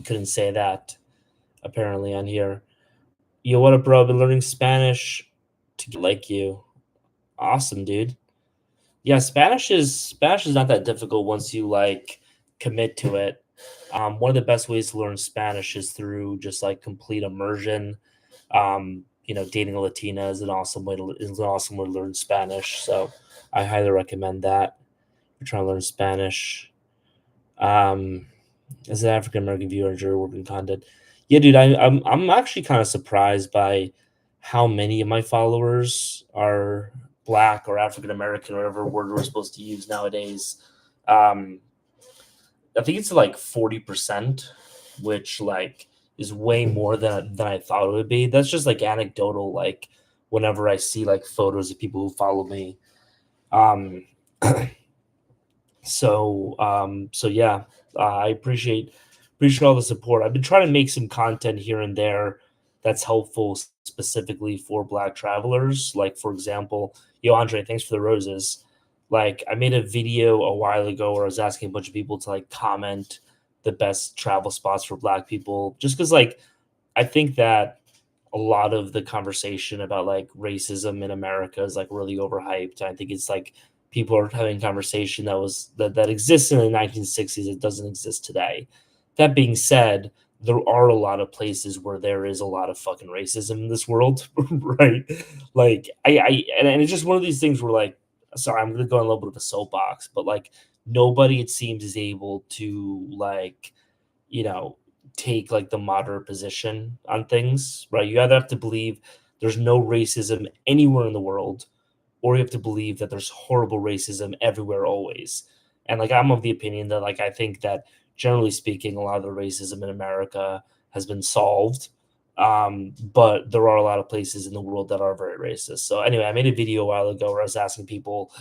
couldn't say that apparently on here. Yo, what up, bro? I've been learning Spanish to get like you. Awesome, dude. Yeah, Spanish is not that difficult once you like commit to it. One of the best ways to learn Spanish is through just like complete immersion. Dating a Latina is an awesome way to learn Spanish. So I highly recommend that. If you're trying to learn Spanish. Um, as an African American viewer, enjoy working content. Yeah, dude, I'm actually kind of surprised by how many of my followers are black or African American, or whatever word we're supposed to use nowadays. Um, I think it's like 40%, which like is way more than I thought it would be. That's just like anecdotal, like whenever I see like photos of people who follow me. Um, so yeah, I appreciate all the support. I've been trying to make some content here and there that's helpful specifically for Black travelers. Like for example, yo Andre, thanks for the roses. Like I made a video a while ago where I was asking a bunch of people to like comment the best travel spots for Black people, just because like I think that a lot of the conversation about like racism in America is like really overhyped. I think it's like people are having conversation that exists in the 1960s. It doesn't exist today. That being said, there are a lot of places where there is a lot of fucking racism in this world, right? Like and it's just one of these things where like, sorry, I'm gonna go on a little bit of a soapbox, but like nobody it seems is able to like, you know, take like the moderate position on things, right? You either have to believe there's no racism anywhere in the world, or you have to believe that there's horrible racism everywhere always. And like I'm of the opinion that like I think that generally speaking, a lot of the racism in America has been solved. But there are a lot of places in the world that are very racist. So anyway, I made a video a while ago where I was asking people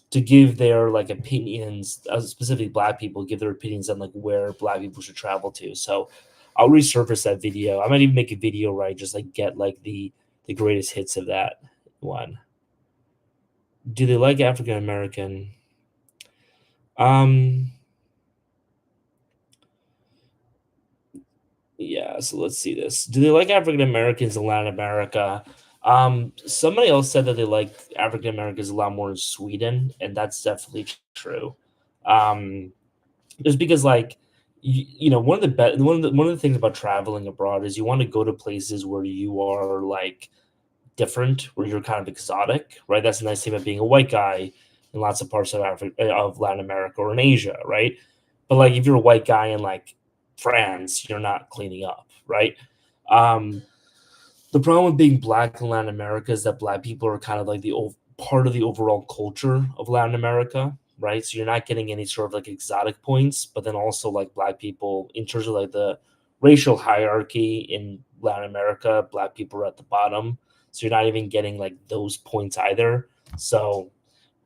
to give their like opinions, specifically Black people, give their opinions on like where Black people should travel to. So I'll resurface that video. I might even make a video where I just like get like the greatest hits of that one. Do they like African American? Um, yeah. So let's see this. Do they like African Americans in Latin America? Somebody else said that they like African Americans a lot more in Sweden, and that's definitely true. Um, just because like one of the things about traveling abroad is you want to go to places where you are like different, where you're kind of exotic, right? That's the nice thing about being a white guy in lots of parts of Africa, of Latin America, or in Asia, right? But like if you're a white guy in like France, you're not cleaning up, right? Um, the problem with being black in Latin America is that Black people are kind of like part of the overall culture of Latin America, right? So you're not getting any sort of like exotic points, but then also like Black people in terms of like the racial hierarchy in Latin America, Black people are at the bottom. So you're not even getting like those points either. So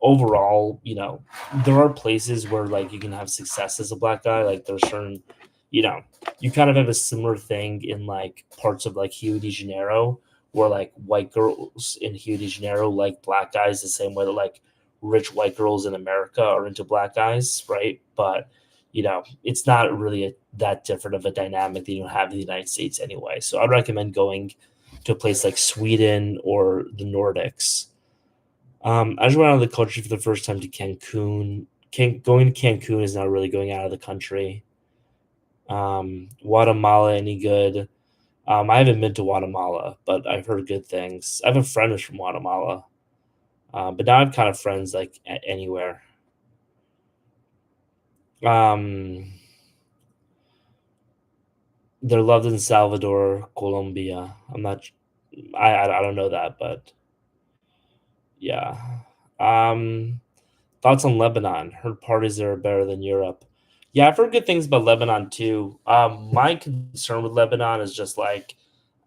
overall, there are places where like you can have success as a Black guy. Like there's certain, you know, you kind of have a similar thing in like parts of like Rio de Janeiro, where like white girls in Rio de Janeiro like Black guys the same way that like rich white girls in America are into Black guys, right? But it's not really that different of a dynamic that you have in the United States anyway. So I'd recommend going to a place like Sweden or the Nordics. I just went out of the country for the first time to Cancun. Going to Cancun is not really going out of the country. Guatemala, any good? I haven't been to Guatemala, but I've heard good things. I have a friend who's from Guatemala, but now I've kind of friends like anywhere. Um, they're loved in Salvador, Colombia. I'm not. I don't know that, but yeah. Um, Thoughts on Lebanon? Heard parties there are better than Europe. Yeah, I've heard good things about Lebanon too. My concern with Lebanon is just like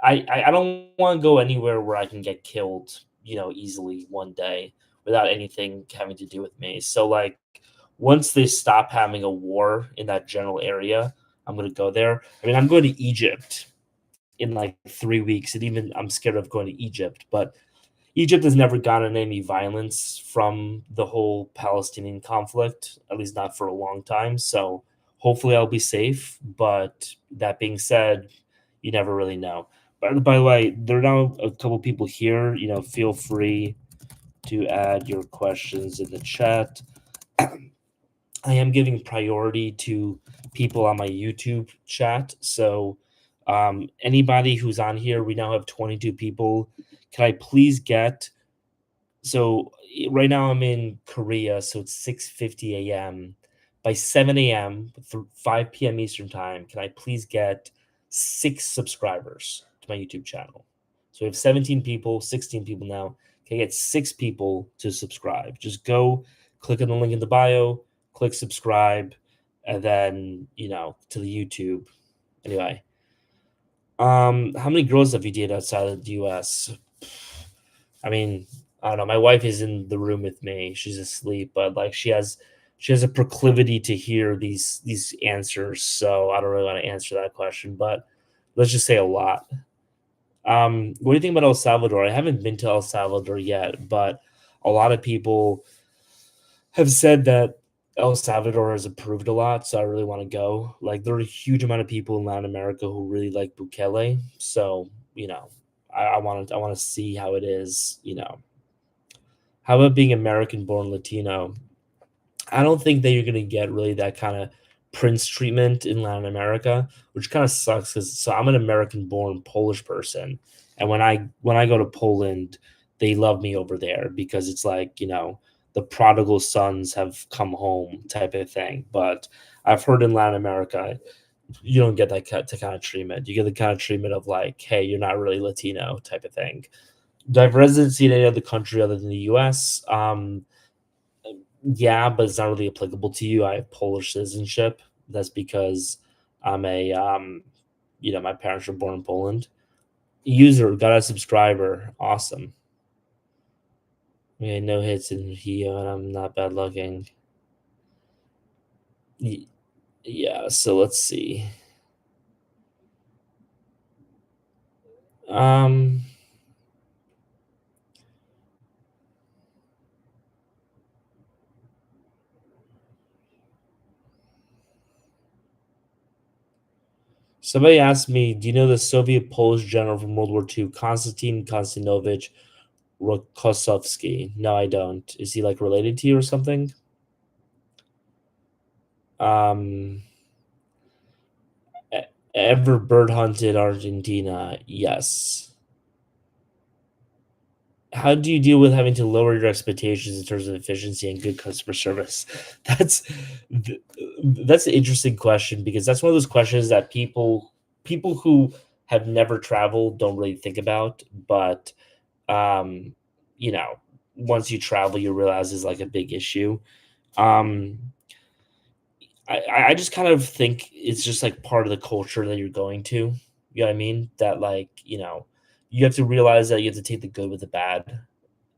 I don't want to go anywhere where I can get killed, easily one day without anything having to do with me. So like once they stop having a war in that general area, I'm gonna go there. I mean, I'm going to Egypt in like 3 weeks, and even I'm scared of going to Egypt, but Egypt has never gotten any violence from the whole Palestinian conflict, at least not for a long time. So Hopefully, I'll be safe, but that being said, you never really know. By the way, there are now a couple people here. Feel free to add your questions in the chat. I am giving priority to people on my YouTube chat. So, anybody who's on here, we now have 22 people. Can I please get so right now I'm in Korea, so it's 6:50 a.m. By 7 a.m. through 5 p.m. Eastern time, can I please get 6 subscribers to my YouTube channel? So we have 17 people, 16 people now. Can I get 6 people to subscribe? Just go click on the link in the bio, click subscribe, and then to the YouTube. Anyway, how many girls have you dated outside of the US? I mean, I don't know. My wife is in the room with me. She's asleep, but like she has a proclivity to hear these answers. So I don't really want to answer that question, but let's just say a lot. What do you think about El Salvador? I haven't been to El Salvador yet, but a lot of people have said that El Salvador has improved a lot, so I really want to go. Like there are a huge amount of people in Latin America who really like Bukele, so I want to see how it is. How about being American born Latino? I don't think that you're gonna get really that kind of prince treatment in Latin America, which kind of sucks because I'm an American born Polish person, and when I go to Poland, they love me over there because it's like the prodigal sons have come home type of thing. But I've heard in Latin America you don't get that kind of treatment. You get the kind of treatment of like, hey, you're not really Latino type of thing. Do I have residency in any other country other than the US? Yeah, but it's not really applicable to you. I have Polish citizenship. That's because I'm my parents were born in Poland. User got a subscriber. Awesome. Yeah, no hits in here, and I'm not bad looking. Yeah, so let's see. Um, Somebody asked me, "Do you know the Soviet Polish general from World War II, Konstantin Konstantinovich Rokossovsky?" No, I don't. Is he like related to you or something? Um, ever bird hunted Argentina? Yes. How do you deal with having to lower your expectations in terms of efficiency and good customer service? That's th- that's an interesting question because that's one of those questions that people who have never traveled don't really think about, but um, you know, once you travel, you realize is like a big issue. Um, I just kind of think it's just like part of the culture that you're going to. You know what I mean? That like you have to realize that you have to take the good with the bad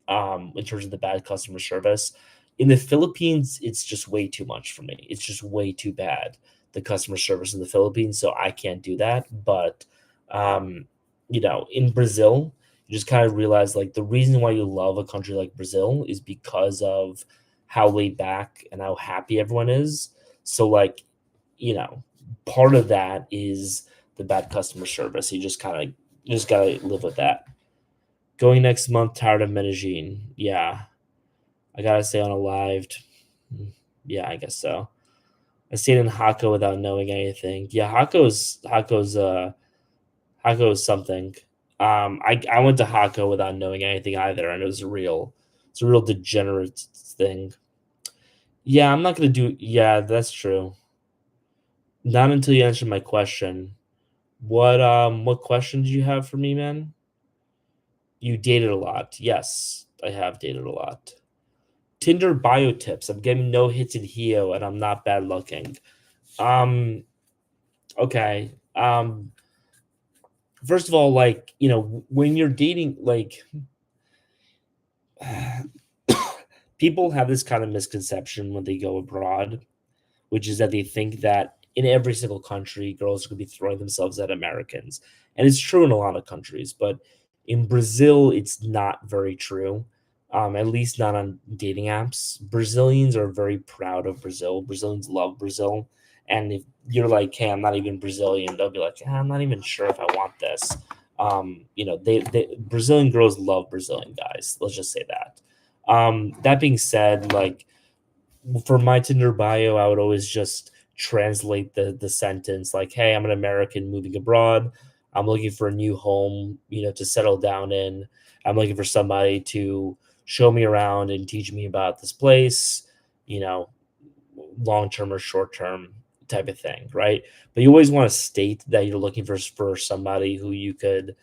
in terms of the bad customer service. In the Philippines, it's just way too much for me. It's just way too bad, the customer service in the Philippines. So I can't do that. But, in Brazil, you just kind of realize like the reason why you love a country like Brazil is because of how laid back and how happy everyone is. So, like, you know, part of that is the bad customer service. You just gotta live with that. Going next month, tired of Medellin. Yeah, I gotta stay unalived. Yeah, I guess so. I stayed in Hako without knowing anything. Yeah, Hako's something. I went to Hako without knowing anything either, and it's a real degenerate thing. Yeah, I'm not gonna do. Yeah, that's true. Not until you answer my question. What question did you have for me, man? You dated a lot. Yes, I have dated a lot. Tinder bio tips. I'm getting no hits in Hio and I'm not bad looking. Um, okay. First of all, like, when you're dating, like, people have this kind of misconception when they go abroad, which is that they think that in every single country, girls are going to be throwing themselves at Americans. And it's true in a lot of countries, but in Brazil, it's not very true. At least not on dating apps. Brazilians are very proud of Brazil. Brazilians love Brazil. And if you're like, hey, I'm not even Brazilian, they'll be like, I'm not even sure if I want this. They Brazilian girls love Brazilian guys. Let's just say that. That being said, like for my Tinder bio, I would always just translate the sentence like, "Hey, I'm an American moving abroad. I'm looking for a new home, to settle down in. I'm looking for somebody to show me around and teach me about this place, you know, long term or short term type of thing, right?" But you always want to state that you're looking for somebody who you could,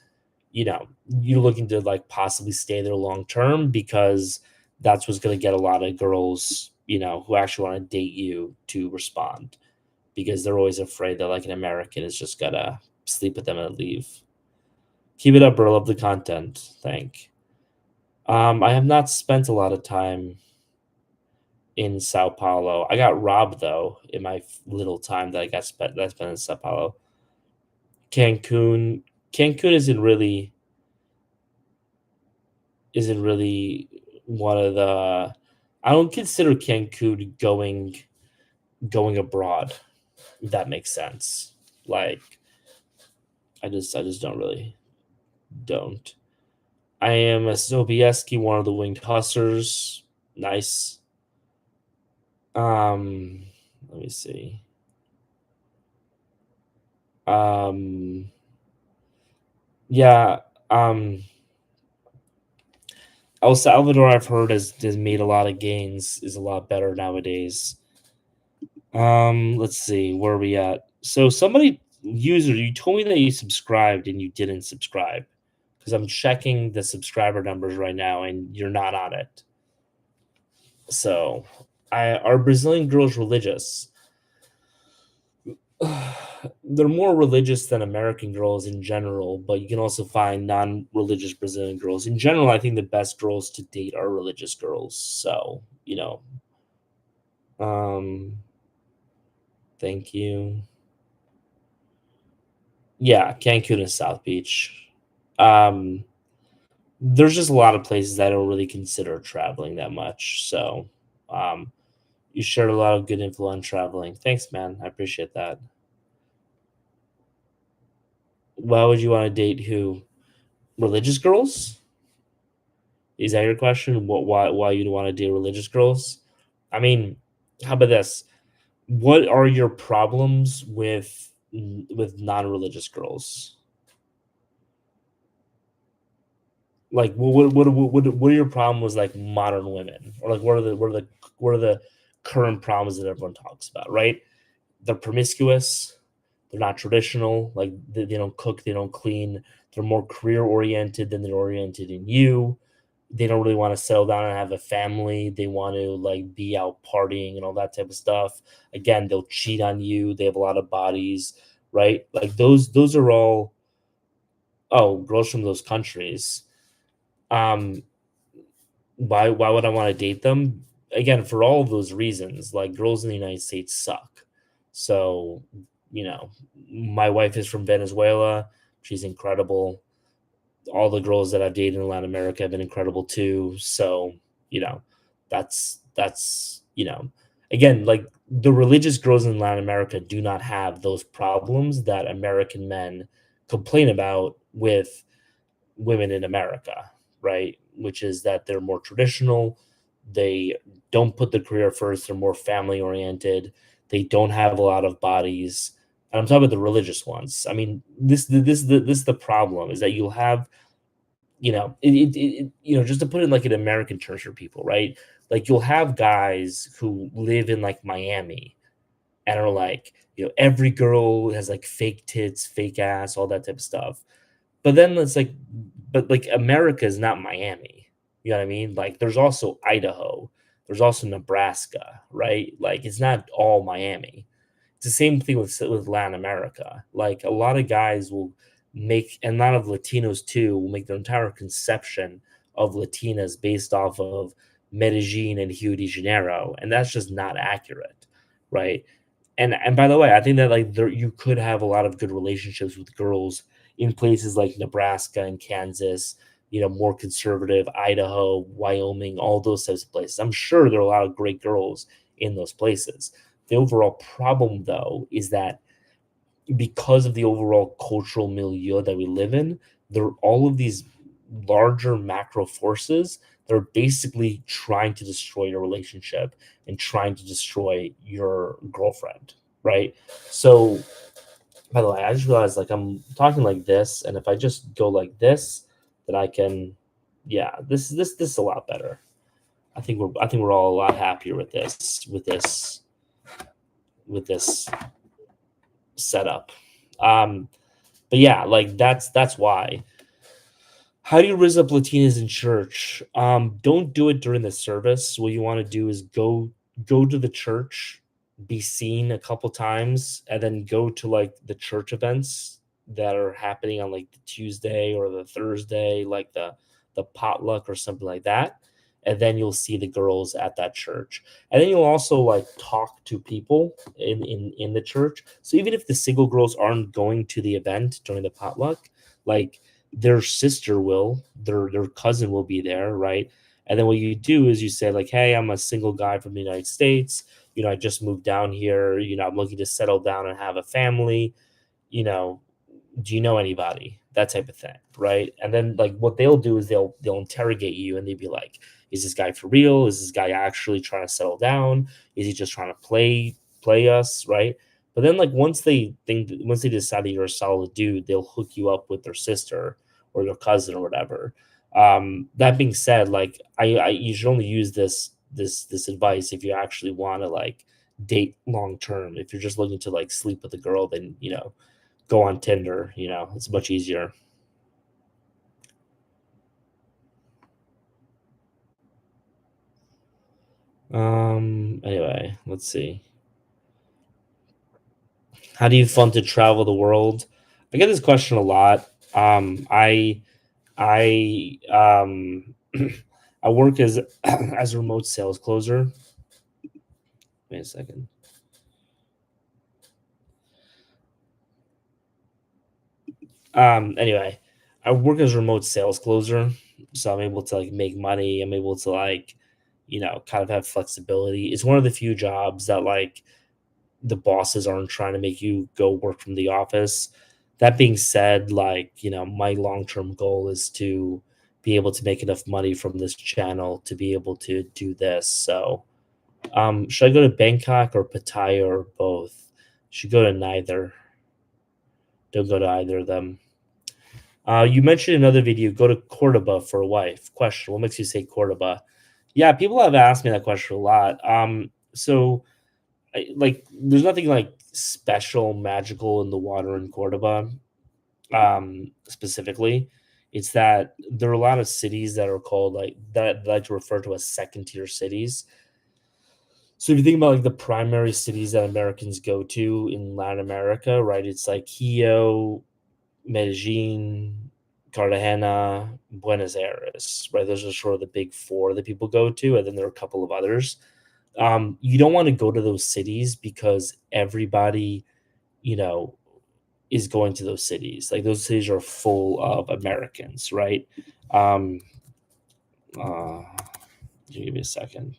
you're looking to like possibly stay there long term because that's what's going to get a lot of girls, who actually want to date you to respond because they're always afraid that like an American is just gonna sleep with them and leave. Keep it up, bro. Love the content. Thank. I have not spent a lot of time in Sao Paulo. I got robbed though in my little time that I spent in Sao Paulo. Cancun. Cancun isn't really one of the. I don't consider Cancun going abroad. If that makes sense. Like I just don't. I am a Sobieski, one of the winged hussars. Nice. Let me see. Um, yeah. Um, El Salvador, I've heard has made a lot of gains. Is a lot better nowadays. Let's see, where are we at? So somebody user, you told me that you subscribed and you didn't subscribe because I'm checking the subscriber numbers right now and you're not on it. So, are Brazilian girls religious? They're more religious than American girls in general, but you can also find non-religious Brazilian girls. In general, I think the best girls to date are religious girls. So, um, thank you. Yeah, Cancun is South Beach. Um, there's just a lot of places I don't really consider traveling that much. So, um, you shared a lot of good info on traveling. Thanks, man. I appreciate that. Why would you want to date who? Religious girls? Is that your question? Why you'd want to date religious girls? I mean, how about this? What are your problems with non-religious girls? Like, what are your problems with like modern women, or like what are the current problems that everyone talks about? Right? They're promiscuous. They're not traditional. Like they don't cook. They don't clean. They're more career oriented than they're oriented in you. They don't really want to settle down and have a family. They want to like be out partying and all that type of stuff. Again, they'll cheat on you. They have a lot of bodies, right? Like those are all girls from those countries. Um, why would I want to date them? Again, for all of those reasons, like girls in the United States suck. So, you know, my wife is from Venezuela. She's incredible. All the girls that I've dated in Latin America have been incredible too. So, you know, that's again, like the religious girls in Latin America do not have those problems that American men complain about with women in America, right? Which is that they're more traditional, they don't put the career first, they're more family oriented, they don't have a lot of bodies. And I'm talking about the religious ones. I mean, this is the problem is that you'll have just to put it like in American terms for people, right? Like you'll have guys who live in like Miami and are like, every girl has like fake tits, fake ass, all that type of stuff. But then it's like, but like America is not Miami. You know what I mean? Like there's also Idaho, there's also Nebraska, right? Like it's not all Miami. It's the same thing with Latin America. Like a lot of guys will make, and a lot of Latinos too, will make their entire conception of Latinas based off of Medellin and Rio de Janeiro, and that's just not accurate, right? And by the way, I think that like there you could have a lot of good relationships with girls in places like Nebraska and Kansas, more conservative, Idaho, Wyoming, all those types of places. I'm sure there are a lot of great girls in those places. The overall problem, though, is that because of the overall cultural milieu that we live in, there are all of these larger macro forces that are basically trying to destroy your relationship and trying to destroy your girlfriend, right? So, by the way, I just realized like I'm talking like this, and if I just go like this, then I can, yeah, this is a lot better. I think we're all a lot happier with this setup. Um, but yeah, like that's why. How do you raise up Latinas in church? Don't do it during the service. What you want to do is go to the church, be seen a couple times, and then go to like the church events that are happening on like the Tuesday or the Thursday, like the potluck or something like that. And then you'll see the girls at that church. And then you'll also like talk to people in the church. So even if the single girls aren't going to the event during the potluck, like their sister will, their cousin will be there, right? And then what you do is you say like, "Hey, I'm a single guy from the United States. I just moved down here. I'm looking to settle down and have a family. You know, do you know anybody?" That type of thing, right? And then like what they'll do is they'll interrogate you and they'll be like, "Is this guy for real? Is this guy actually trying to settle down? Is he just trying to play us?" Right? But then like once they decide that you're a solid dude, they'll hook you up with their sister or their cousin or whatever. That being said, like I you should only use this advice if you actually want to like date long term. If you're just looking to like sleep with a girl, then go on Tinder. It's much easier. Anyway, let's see. How do you fund to travel the world? I get this question a lot. I I work as as a remote sales closer. Wait a second. Anyway, I work as a remote sales closer, so I'm able to like make money. I'm able to like, kind of have flexibility. It's one of the few jobs that like the bosses aren't trying to make you go work from the office. That being said, like, my long-term goal is to be able to make enough money from this channel to be able to do this. So, should I go to Bangkok or Pattaya or both? Should go to neither. Don't go to either of them. You mentioned in another video, go to Cordoba for a wife. Question: what makes you say Cordoba? Yeah, people have asked me that question a lot. So like, there's nothing like special, magical in the water in Cordoba. Specifically, it's that there are a lot of cities that are called like that like to refer to as second tier cities. So if you think about like the primary cities that Americans go to in Latin America, right? It's like Rio, Medellin, Cartagena, Buenos Aires, right? Those are sort of the big four that people go to, and then there are a couple of others. You don't want to go to those cities because everybody, you know, is going to those cities. Like those cities are full of Americans, right? Um, uh, give me a second.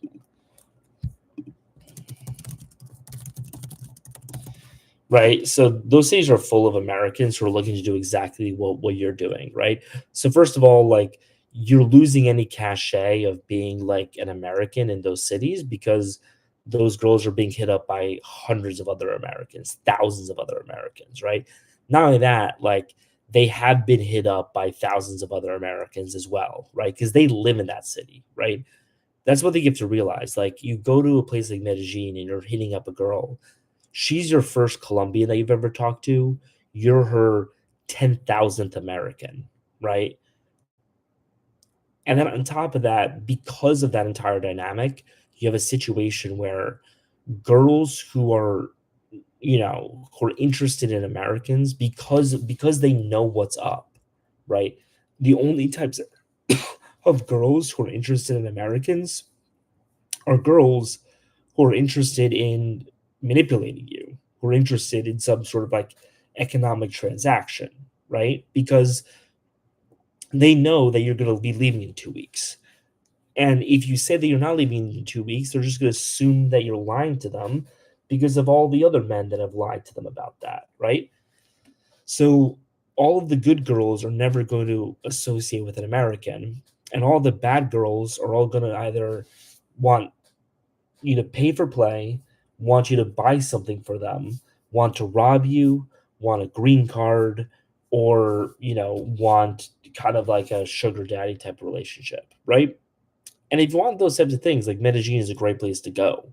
Right? So those cities are full of Americans who are looking to do exactly what you're doing, right? So first of all, like you're losing any cachet of being like an American in those cities because those girls are being hit up by hundreds of other Americans, thousands of other Americans, right? Not only that, like they have been hit up by thousands of other Americans as well, right? Because they live in that city, right? That's what they get to realize. Like you go to a place like Medellin and you're hitting up a girl, she's your first Colombian that you've ever talked to. You're her 10,000th American, right? And then on top of that, because of that entire dynamic, you have a situation where girls who are interested in Americans because they know what's up, right? The only types of girls who are interested in Americans are girls who are interested in manipulating you, who are interested in some sort of like economic transaction, right? Because they know that you're going to be leaving in 2 weeks. And if you say that you're not leaving in 2 weeks, they're just going to assume that you're lying to them. because of all the other men that have lied to them about that, right? So all of the good girls are never going to associate with an American, and all the bad girls are all going to either want you to pay for play, want you to buy something for them, want to rob you, want a green card, or, want kind of like a sugar daddy type relationship, right? And if you want those types of things, like Medellin is a great place to go.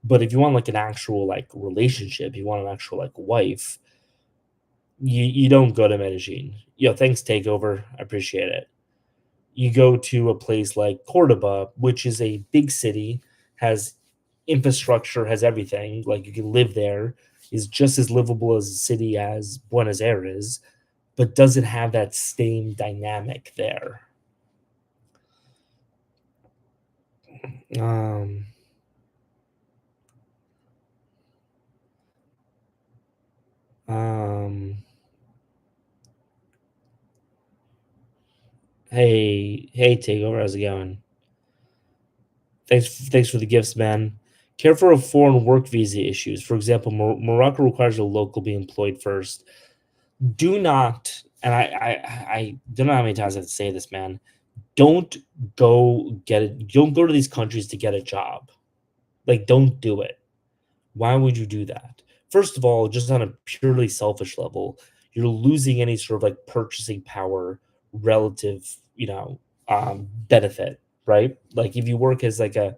But if you want like an actual like relationship, you want an actual like wife, you don't go to Medellin. Thanks takeover. I appreciate it. You go to a place like Cordoba, which is a big city, has infrastructure, has everything. Like you can live there, is just as livable as a city as Buenos Aires, but doesn't have that same dynamic there. Um, um, hey, takeover, how's it going? Thanks for the gifts, man. Careful of foreign work visa issues. For example, Morocco requires a local be employed first. Do not, and I don't know how many times I have to say this, man. Don't go get it. Don't go to these countries to get a job. Like, don't do it. Why would you do that? First of all, just on a purely selfish level, you're losing any sort of like purchasing power relative, benefit, right? Like if you work as like a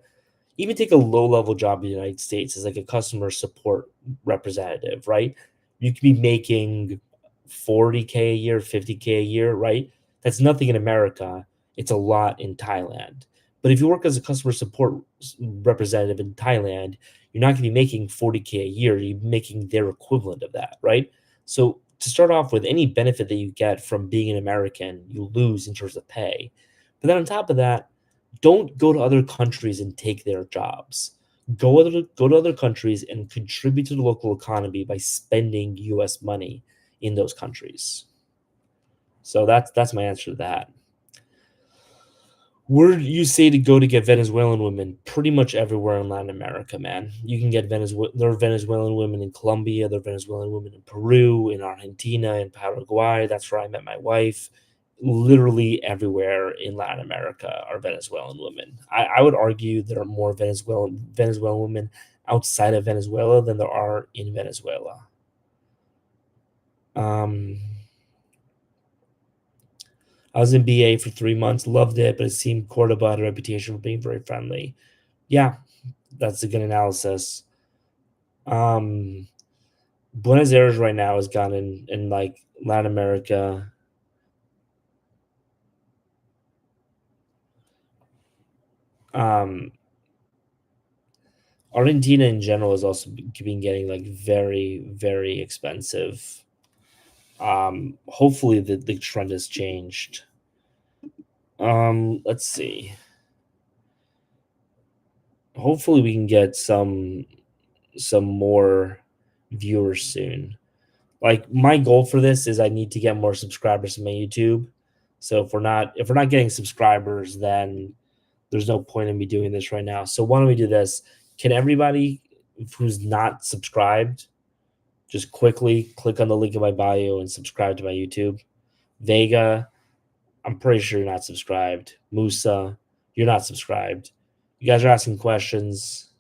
even take a low level job in the United States as like a customer support representative, right? You could be making 40K a year, 50K a year, right? That's nothing in America. It's a lot in Thailand. But if you work as a customer support representative in Thailand, you're not going to be making 40K a year. You're making their equivalent of that, right? So to start off with, any benefit that you get from being an American, you lose in terms of pay. But then on top of that, don't go to other countries and take their jobs. Go to other countries and contribute to the local economy by spending US money in those countries. So that's my answer to that. Where do you say to go to get Venezuelan women? Pretty much everywhere in Latin America, man. You can get there are Venezuelan women in Colombia, there are Venezuelan women in Peru, in Argentina, in Paraguay. That's where I met my wife. Literally everywhere in Latin America are Venezuelan women. I would argue there are more Venezuelan women outside of Venezuela than there are in Venezuela. Um, I was in BA for 3 months, loved it, but it seemed Cordoba had a reputation for being very friendly. Yeah, that's a good analysis. Um, Buenos Aires right now has gone in like Latin America. Um, Argentina in general has also been getting like very, very expensive. Hopefully the trend has changed. Let's see. Hopefully we can get some more viewers soon. Like my goal for this is I need to get more subscribers to my YouTube. So if we're not getting subscribers, then there's no point in me doing this right now. So why don't we do this? Can everybody who's not subscribed just quickly click on the link in my bio and subscribe to my YouTube? Vega, I'm pretty sure you're not subscribed. Musa, you're not subscribed. You guys are asking questions.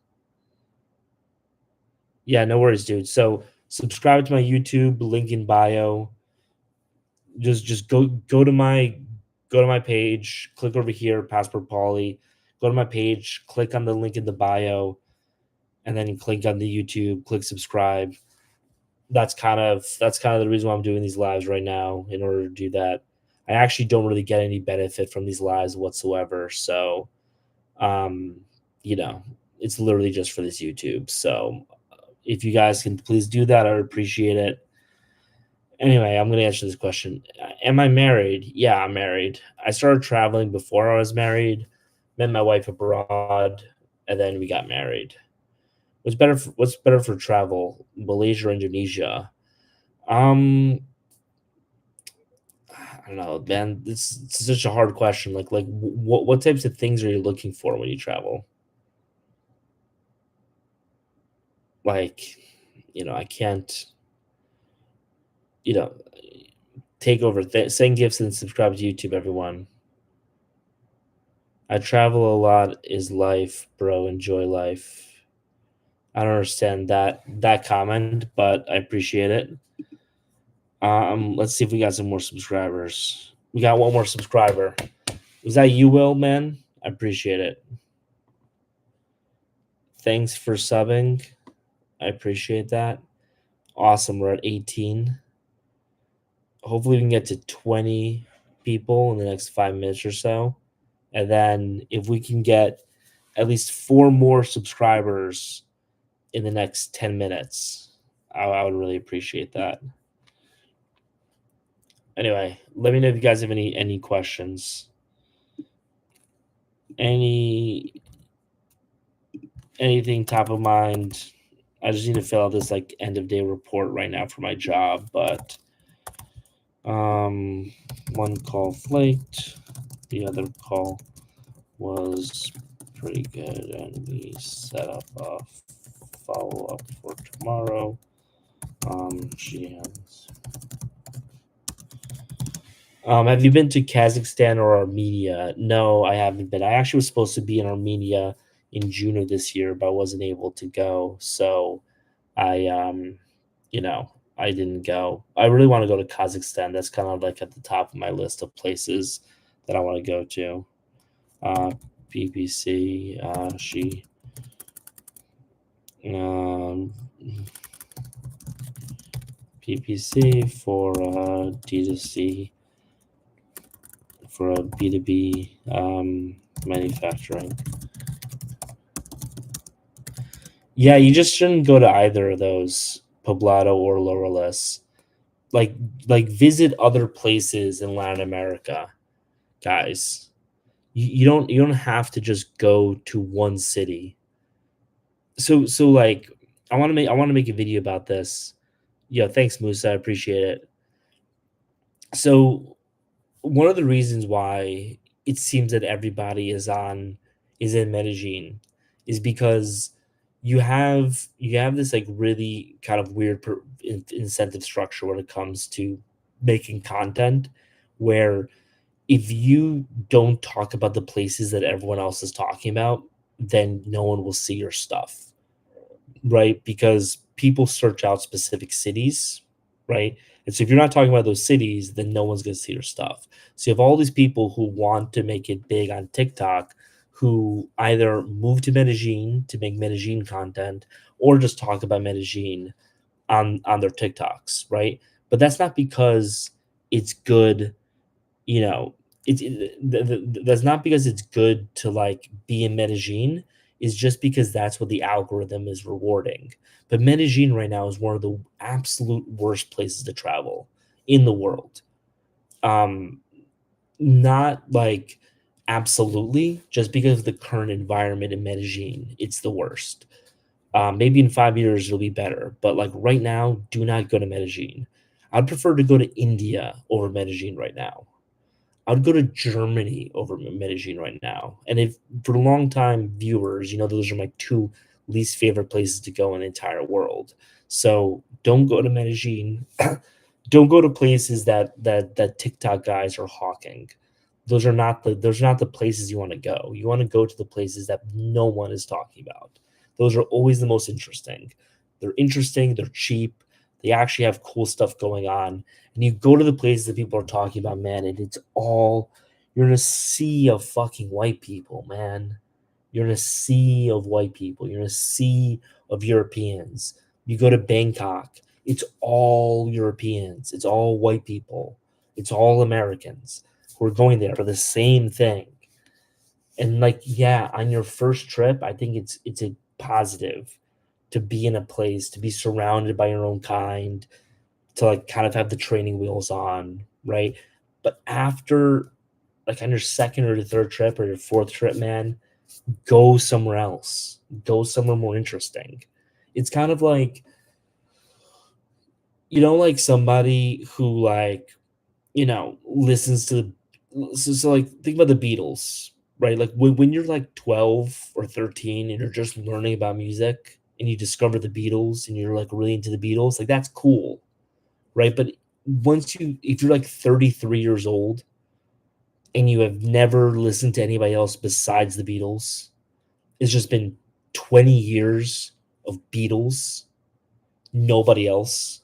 Yeah, no worries, dude. So subscribe to my YouTube, link in bio. Just go to my page, click over here, Passport Paulie. Go to my page, click on the link in the bio, and then you click on the YouTube, click subscribe. That's kind of the reason why I'm doing these lives right now. In order to do that, I actually don't really get any benefit from these lives whatsoever. So, um, you know, it's literally just for this YouTube. So, if you guys can please do that, I would appreciate it. Anyway, I'm going to answer this question. Am I married? Yeah, I'm married. I started traveling before I was married, met my wife abroad, and then we got married. What's better for travel? Malaysia or Indonesia? Um, I don't know, man. It's such a hard question. Like what types of things are you looking for when you travel? like, I can't, you know, take over. Send gifts and subscribe to YouTube, everyone. I travel a lot is life, bro. Enjoy life. I don't understand that comment, but I appreciate it. Let's see if we got some more subscribers. We got one more subscriber. Was that you, Will, man? I appreciate it. Thanks for subbing. I appreciate that. Awesome. We're at 18. Hopefully we can get to 20 people in the next 5 minutes or so. And then if we can get at least 4 more subscribers in the next 10 minutes, I would really appreciate that. Anyway, let me know if you guys have any questions. Anything top of mind. I just need to fill out this like end of day report right now for my job, but one call flaked, the other call was pretty good, and we set up a follow up for tomorrow. She has. Have you been to Kazakhstan or Armenia? No, I haven't been. I actually was supposed to be in Armenia in June of this year, but I wasn't able to go. So I, I didn't go. I really want to go to Kazakhstan. That's kind of like at the top of my list of places that I want to go to. BBC, PPC for D2C, for a B2B manufacturing. Yeah, you just shouldn't go to either of those, Poblado or Laureles. Like visit other places in Latin America, guys. You don't have to just go to one city. So like I want to make a video about this. Yeah, thanks, Musa. I appreciate it. So one of the reasons why it seems that everybody is in Medellin is because you have this like really kind of weird incentive structure when it comes to making content, where if you don't talk about the places that everyone else is talking about, then no one will see your stuff, right? Because people search out specific cities, right? And so if you're not talking about those cities, then no one's going to see your stuff. So you have all these people who want to make it big on TikTok, who either move to Medellin to make Medellin content or just talk about Medellin on their TikToks, right? But that's not because it's good, you know. That's not because it's good to like be in Medellin. Is just because that's what the algorithm is rewarding. But Medellin right now is one of the absolute worst places to travel in the world. Um, Not like absolutely, just because of the current environment in Medellin, it's the worst. Maybe in 5 years it'll be better, but like right now, do not go to Medellin. I'd prefer to go to India over Medellin right now. I would go to Germany over Medellin right now. And if for long time viewers, those are my two least favorite places to go in the entire world. So don't go to Medellin. Don't go to places that TikTok guys are hawking. Those are not the places you want to go. You want to go to the places that no one is talking about. Those are always the most interesting. They're interesting, they're cheap, they actually have cool stuff going on. And you go to the places that people are talking about, man, and it's all you're in a sea of fucking white people, man. You're in a sea of white people. You're in a sea of Europeans. You go to Bangkok, it's all Europeans. It's all white people. It's all Americans who are going there for the same thing. And like, yeah, on your first trip, I think it's a positive to be in a place, to be surrounded by your own kind, to like kind of have the training wheels on, right? But after like on your second or your third trip or your fourth trip, man, go somewhere else. Go somewhere more interesting. It's kind of like, like somebody who like, listens to so like think about the Beatles, right? Like when you're like 12 or 13 and you're just learning about music, and you discover the Beatles and you're like really into the Beatles, like that's cool, right? But if you're like 33 years old and you have never listened to anybody else besides the Beatles, it's just been 20 years of Beatles, nobody else.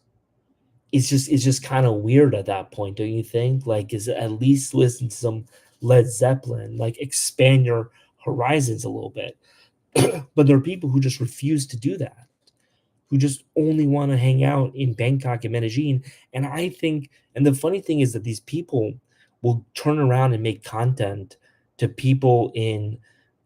It's just kind of weird at that point, don't you think? Like, is it at least listen to some Led Zeppelin, like expand your horizons a little bit. But there are people who just refuse to do that, who just only want to hang out in Bangkok and Medellin. And I think, and the funny thing is that these people will turn around and make content to people in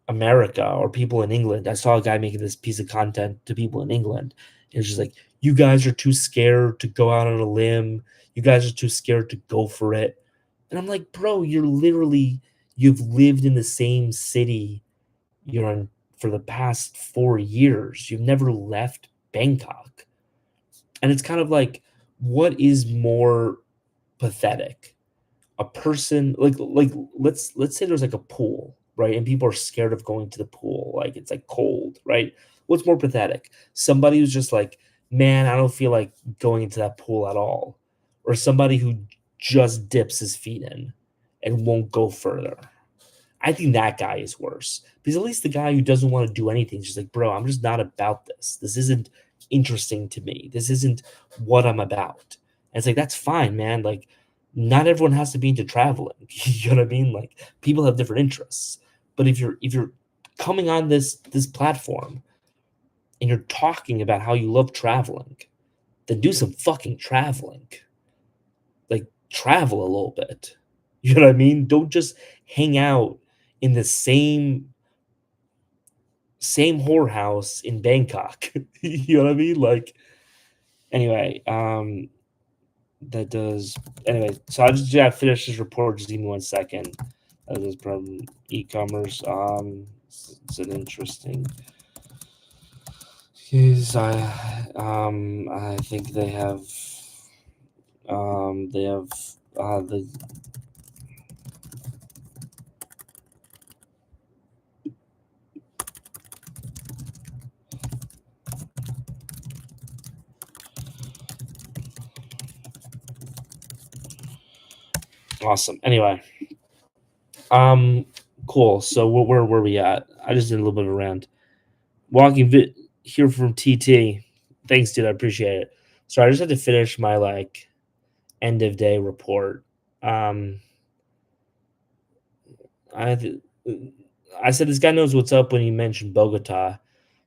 America or people in England. I saw a guy making this piece of content to people in England. And it's just like, you guys are too scared to go out on a limb. You guys are too scared to go for it. And I'm like, bro, you've lived in the same city you're in for the past 4 years. You've never left Bangkok. And it's kind of like, what is more pathetic? A person like let's say there's like a pool, right? And people are scared of going to the pool, like it's like cold, right? What's more pathetic? Somebody who's just like, man, I don't feel like going into that pool at all, or somebody who just dips his feet in and won't go further. I think that guy is worse because at least the guy who doesn't want to do anything is just like, bro, I'm just not about this. This isn't interesting to me. This isn't what I'm about. And it's like, that's fine, man. Like, not everyone has to be into traveling. You know what I mean? Like, people have different interests. But if you're coming on this platform and you're talking about how you love traveling, then do some fucking traveling. Like, travel a little bit. You know what I mean? Don't just hang out in the same whorehouse in Bangkok. You know what I mean? Like, anyway, that does anyway. So I just gotta finish this report. Just give me 1 second. That is from e-commerce. It's an interesting. Is I think they have the awesome. Anyway, um, cool. So where were we at? I just did a little bit of a rant. Walking here from TT. Thanks, dude. I appreciate it. So I just had to finish my like end of day report. Um, I th- I said this guy knows what's up when he mentioned Bogota.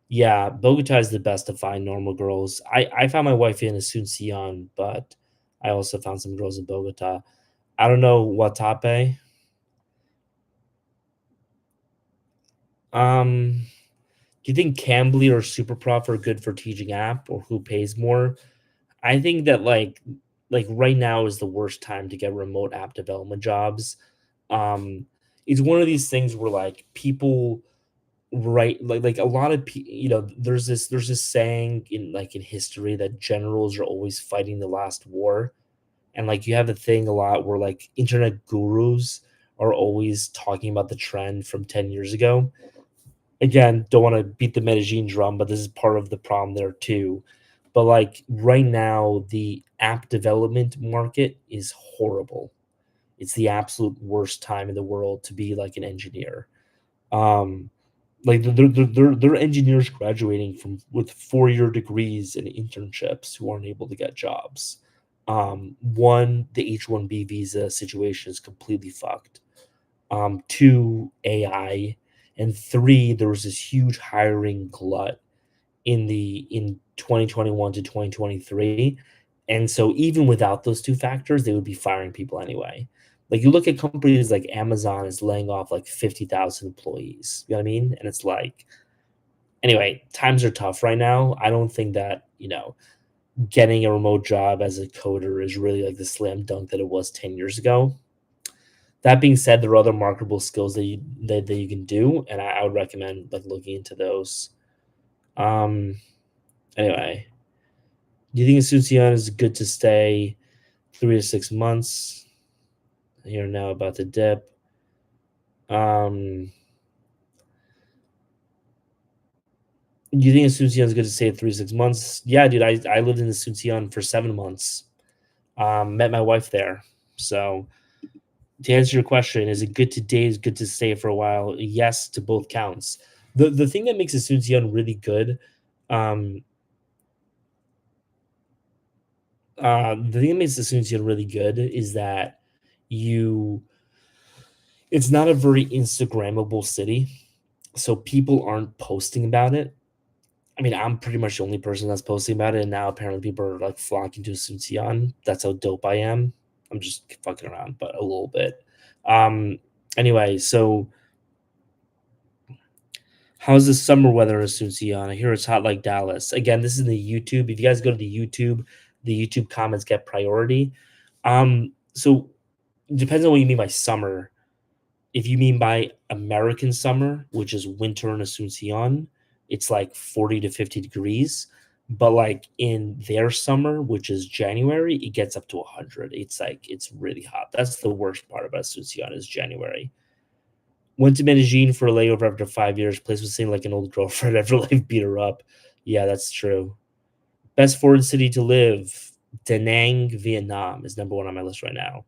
Yeah, Bogota is the best to find normal girls. I found my wife in Asuncion, but I also found some girls in Bogota. I don't know Watape. Um, do you think Cambly or Superprof are good for teaching app, or who pays more? I think that like right now is the worst time to get remote app development jobs. Um, it's one of these things where like people right like a lot of there's this saying in history that generals are always fighting the last war, and like you have a thing a lot where like internet gurus are always talking about the trend from 10 years ago. Again, don't want to beat the Medellin drum, but this is part of the problem there too. But like right now, the app development market is horrible. It's the absolute worst time in the world to be like an engineer. Um, like they're engineers graduating from with 4-year degrees and internships who aren't able to get jobs. One, the H-1B visa situation is completely fucked. Two, AI, and three, there was this huge hiring glut in 2021 to 2023. And so even without those two factors, they would be firing people anyway. Like you look at companies like Amazon is laying off like 50,000 employees. You know what I mean? And it's like, anyway, times are tough right now. I don't think that, getting a remote job as a coder is really like the slam dunk that it was 10 years ago. That being said, there are other marketable skills that you can do, and I would recommend like looking into those. Um, anyway, do you think Asuncion is good to stay 3 to 6 months? You're now about to dip. Um, Do you think Asuncion is good to stay at 3 6 months? Yeah, dude. I lived in Asuncion for 7 months. Met my wife there. So to answer your question, is it good to date? Is good to stay for a while? Yes, to both counts. The thing that makes Asuncion really good, um, the thing that makes Asuncion really good is that you it's not a very Instagrammable city, so people aren't posting about it. I mean, I'm pretty much the only person that's posting about it, and now apparently people are like flocking to Asuncion. That's how dope I am. I'm just fucking around, but a little bit. Um, anyway, so how's the summer weather in Asuncion? I hear it's hot like Dallas. Again, this is the YouTube. If you guys go to the YouTube comments get priority. So it depends on what you mean by summer. If you mean by American summer, which is winter in Asuncion, it's like 40 to 50 degrees. But like in their summer, which is January, it gets up to 100. It's really hot. That's the worst part about Asuncion is January. Went to Medellin for a layover after 5 years. Place was seeing like an old girlfriend after life beat her up. Yeah, that's true. Best foreign city to live. Da Nang, Vietnam is number one on my list right now.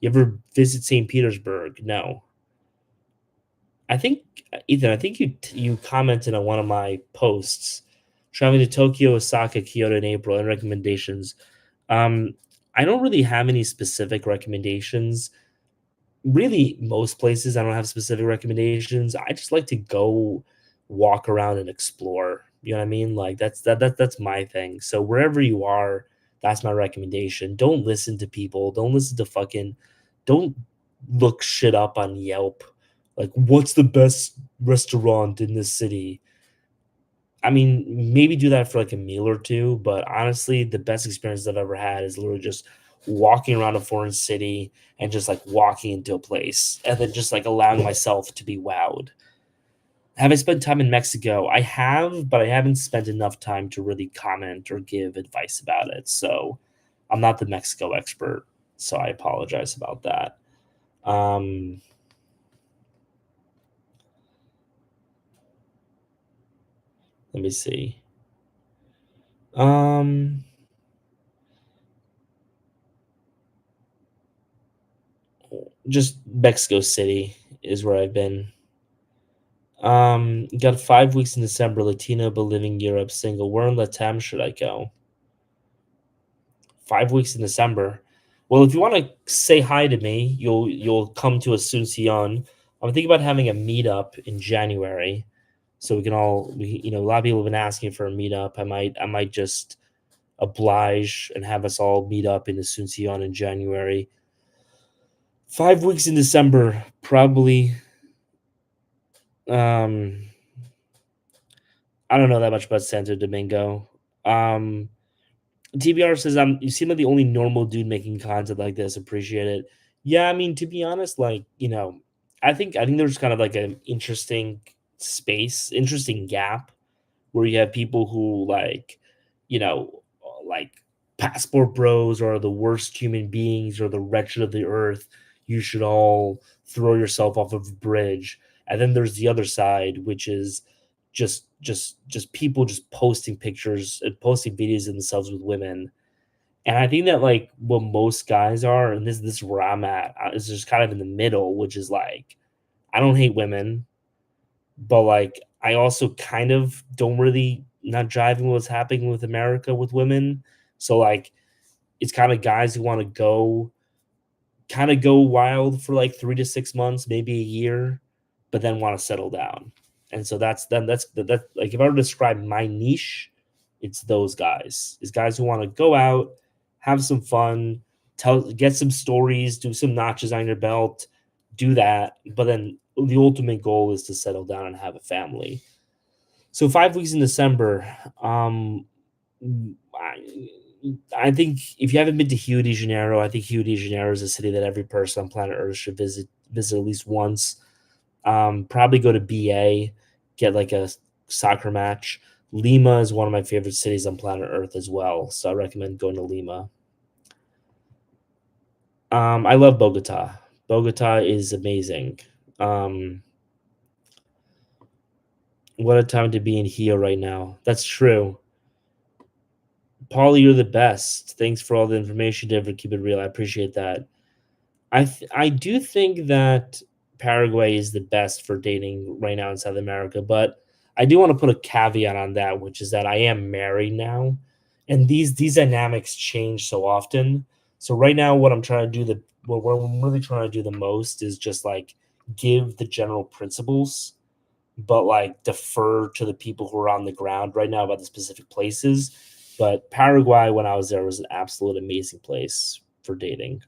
You ever visit St. Petersburg? No. I think Ethan, I think you commented on one of my posts, traveling to Tokyo, Osaka, Kyoto in April, and recommendations. Um, I don't really have any specific recommendations. Really, most places I don't have specific recommendations. I just like to go walk around and explore. You know what I mean? Like that's my thing. So wherever you are, that's my recommendation. Don't listen to people. Don't listen to fucking don't look shit up on Yelp. Like what's the best restaurant in this city? I mean, maybe do that for like a meal or two, but honestly, the best experience I've ever had is literally just walking around a foreign city and just like walking into a place and then just like allowing myself to be wowed. Have I spent time in Mexico? I have, but I haven't spent enough time to really comment or give advice about it. So I'm not the Mexico expert. So I apologize about that. Um, let me see. Um, just Mexico City is where I've been. Got 5 weeks in December, Latino but living Europe, single. Where in Latam should I go? 5 weeks in December. Well, if you want to say hi to me, you'll come to Asuncion. I'm thinking about having a meetup in January, so we can all a lot of people have been asking for a meetup. I might just oblige and have us all meet up in Asuncion in January. 5 weeks in December, probably. Um, I don't know that much about Santo Domingo. Um, TBR says, You seem like the only normal dude making content like this. Appreciate it." Yeah, I mean, to be honest, like I think there's kind of like an interesting gap where you have people who like passport bros are the worst human beings or the wretched of the earth. You should all throw yourself off of a bridge. And then there's the other side, which is just people just posting pictures and posting videos of themselves with women. And I think that like what most guys are, and this is where I'm at, is just kind of in the middle, which is like I don't hate women, but like I also kind of don't really not driving what's happening with America with women. So like it's kind of guys who want to go wild for like 3 to 6 months, maybe a year, but then want to settle down. And so that's like if I were to describe my niche, it's those guys. It's guys who want to go out, have some fun, get some stories, do some notches on your belt, do that. But then the ultimate goal is to settle down and have a family. So 5 weeks in December. I, I think if you haven't been to Rio de Janeiro, I think Rio de Janeiro is a city that every person on planet Earth should visit at least once. Probably go to BA, get like a soccer match. Lima is one of my favorite cities on planet Earth as well, so I recommend going to Lima. I love Bogota. Bogota is amazing. Um, What a time to be in Hio right now. That's true. Paulie, you're the best. Thanks for all the information, Denver. Keep it real. I appreciate that. I do think that Paraguay is the best for dating right now in South America, but I do want to put a caveat on that, which is that I am married now, and these dynamics change so often. So right now, what I'm trying to do what I'm really trying to do the most is just like give the general principles, but like defer to the people who are on the ground right now about the specific places. But Paraguay, when I was there, was an absolute amazing place for dating.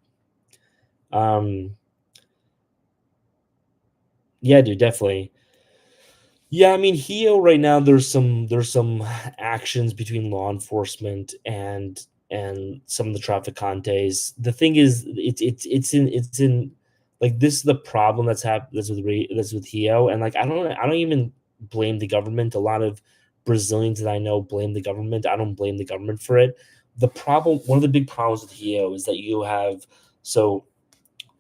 Um, yeah, dude, definitely. Yeah, I mean, Hio right now there's some actions between law enforcement and some of the trafficantes. The thing is, it's in like this is the problem that's with Hio, and like I don't even blame the government. A lot of Brazilians that I know blame the government. I don't blame the government for it. One of the big problems with Hio is that you have so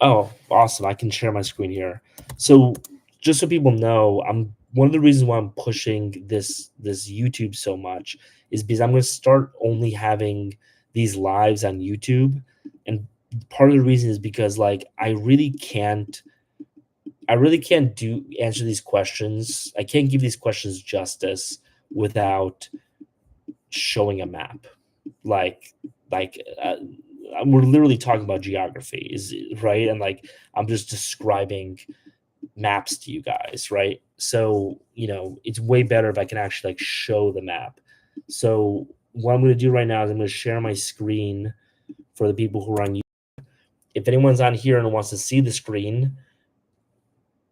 Oh, awesome. I can share my screen here. So just so people know, I'm one of the reasons why I'm pushing this YouTube so much is because I'm going to start only having these lives on YouTube. And part of the reason is because like I really can't do answer these questions. I can't give these questions justice without showing a map. Like like we're literally talking about geography is right, and like I'm just describing maps to you guys, right? So it's way better if I can actually like show the map. So what I'm going to do right now is I'm going to share my screen for the people who are on. If anyone's on here and wants to see the screen,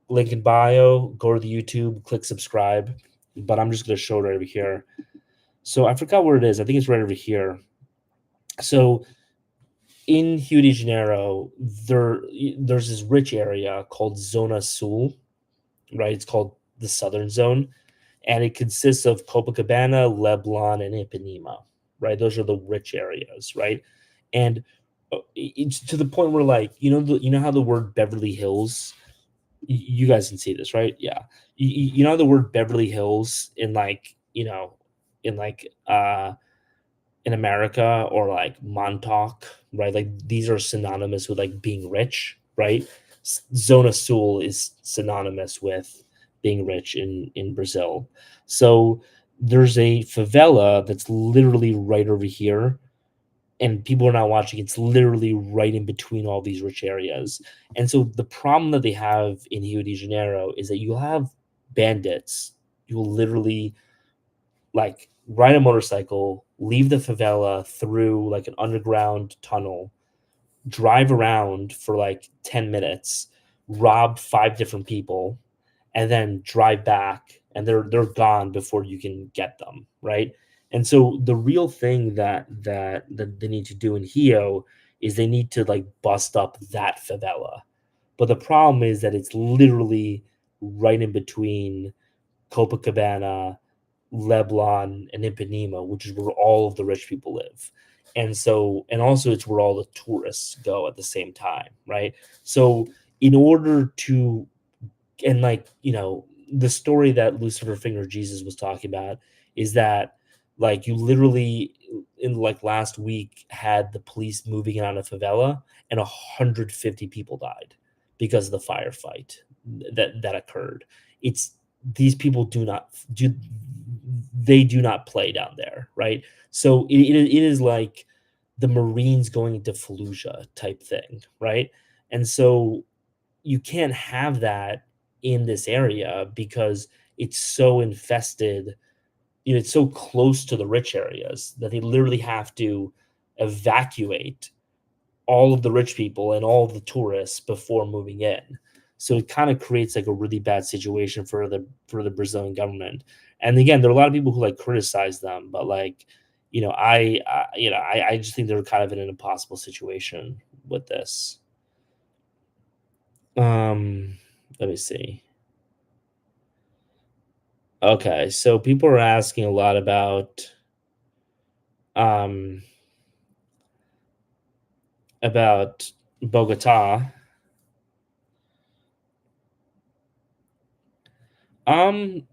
link in bio, go to the YouTube, click subscribe. But I'm just going to show it right over here. So I forgot where it is. I think it's right over here. So in Rio de Janeiro, there's this rich area called Zona Sul, right? It's called the Southern Zone, and it consists of Copacabana, Leblon, and Ipanema, right? Those are the rich areas, right? And it's to the point where, like, you know how the word Beverly Hills, you guys can see this, right? Yeah, you know the word Beverly Hills in like in like in America, or like Montauk, right? Like these are synonymous with like being rich, right? Zona Sul is synonymous with being rich in Brazil. So there's a favela that's literally right over here, and people are not watching. It's literally right in between all these rich areas. And so the problem that they have in Rio de Janeiro is that you'll have bandits. You'll literally like ride a motorcycle, leave the favela through like an underground tunnel, drive around for like 10 minutes, rob five different people, and then drive back, and they're gone before you can get them, right? And so the real thing that they need to do in Hio is they need to like bust up that favela. But the problem is that it's literally right in between Copacabana, Leblon, and Ipanema, which is where all of the rich people live. And so, and also it's where all the tourists go at the same time, right? So, in order to, and like, the story that Lucifer Finger Jesus was talking about is that, like, you literally, in like last week, had the police moving in on a favela, and 150 people died because of the firefight that occurred. It's These people do not play down there, right? So it is like the Marines going into Fallujah type thing, right? And so you can't have that in this area because it's so infested. It's so close to the rich areas that they literally have to evacuate all of the rich people and all of the tourists before moving in. So it kind of creates like a really bad situation for the Brazilian government. And again, there are a lot of people who like criticize them, but like, I just think they're kind of in an impossible situation with this. Um, Let me see. Okay, so people are asking a lot um about Bogota. Um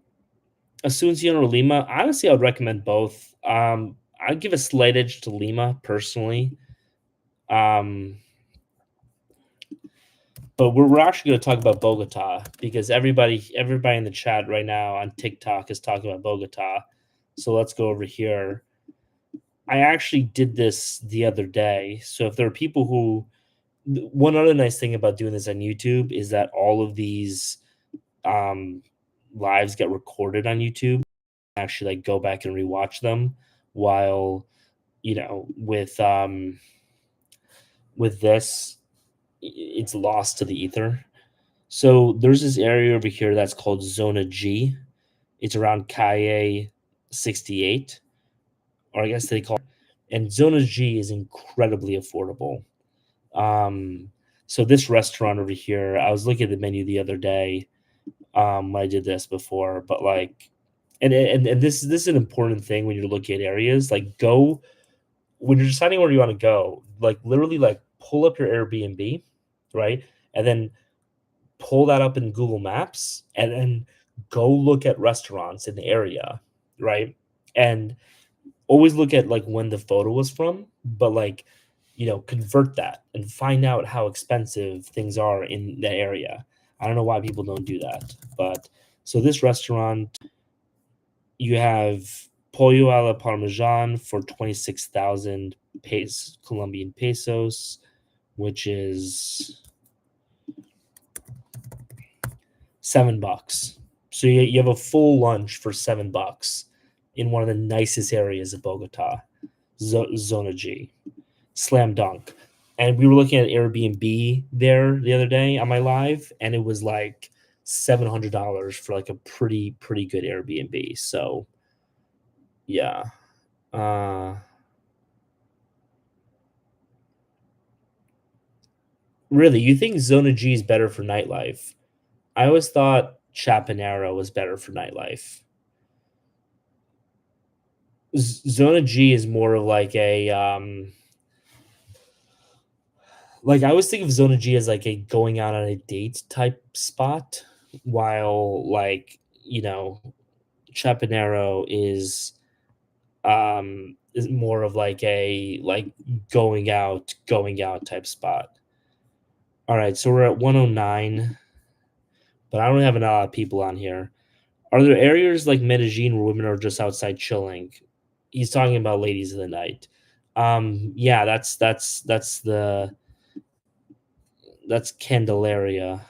Asuncion or Lima? Honestly, I would recommend both. I'd give a slight edge to Lima personally. Um, but we're actually going to talk about Bogota because everybody in the chat right now on TikTok is talking about Bogota. So let's go over here. I actually did this the other day. So if there are people who one other nice thing about doing this on YouTube is that all of these um, lives get recorded on YouTube. Actually, like go back and rewatch them. While with this, it's lost to the ether. So there's this area over here that's called Zona G. It's around Calle 68, or I guess they call it. And Zona G is incredibly affordable. Um, so this restaurant over here, I was looking at the menu the other day. When I did this before, but like, and this is an important thing when you're looking at areas. Like, go when you're deciding where you want to go. Like, literally, like pull up your Airbnb, right, and then pull that up in Google Maps, and then go look at restaurants in the area, right, and always look at like when the photo was from, but like convert that and find out how expensive things are in the area. I don't know why people don't do that, but so this restaurant, you have pollo a la parmesan for 26,000 Colombian pesos, which is $7. So you have a full lunch for $7 in one of the nicest areas of Bogota, Zona G. Slam dunk. And we were looking at Airbnb there the other day on my live, and it was like $700 for like a pretty good Airbnb. So yeah. Uh Really, you think Zona G is better for nightlife? I always thought Chapinero was better for nightlife. Zona G is more of like a like I always think of Zona G as like a going out on a date type spot, while like Chapinero is more of like a like going out type spot. All right, so we're at 109, but I don't have a lot of people on here. Are there areas like Medellin where women are just outside chilling? He's talking about ladies of the night. Yeah, that's Candelaria.